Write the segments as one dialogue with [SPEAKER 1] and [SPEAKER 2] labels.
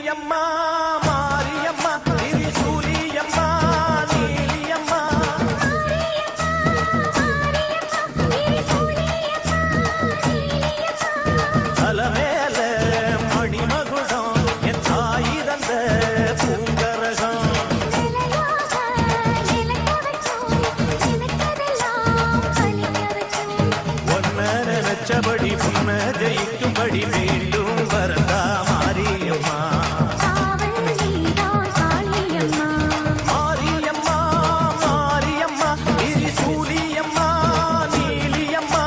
[SPEAKER 1] சூலியம்மா மாரியம்மா திரிசூலியம்மா நீலியம்மா தலமேல மணிமகுடம் என் தாய் தந்த பூங்கரகம் ஒன்ன நினைச்சபடி முன்ன ஜெயிக்கும்படி மீண்டும் வரதா மாரியம்மா மாரியம்மா மாரியம்மா திரிசூலியம்மா நீலியம்மா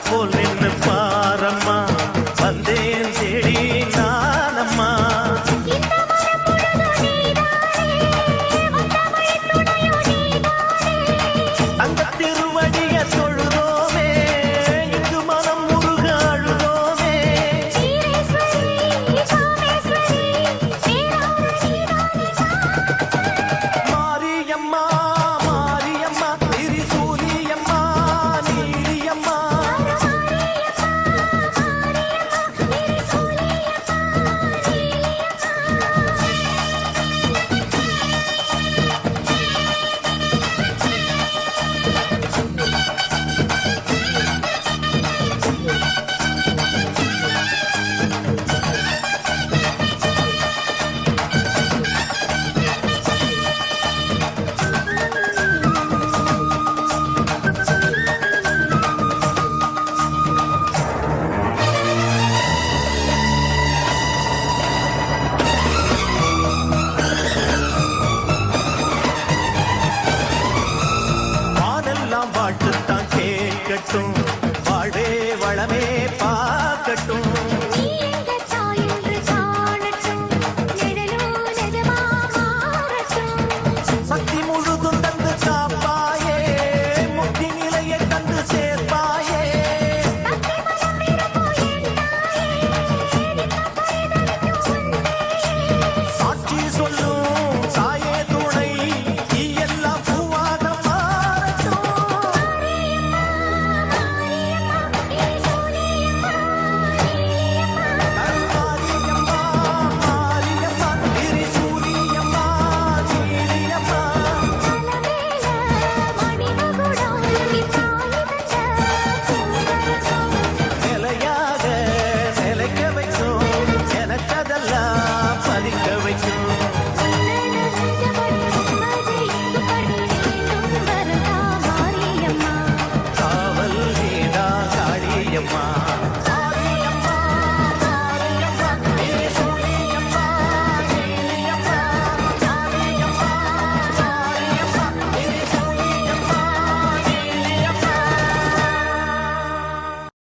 [SPEAKER 1] போல் நின்று பாரம்மா வந்தேன் தேடி நானம்மா அந்த திருவடிய தொழுதோமே இங்கு மனம் முருக அழுதோமே மாரியம்மா மாரியம்மா திரிசூலியம்மா நீலியம்மா வாழ்த்துத்தான் கேட்கட்டும் வாழ்வே வளமே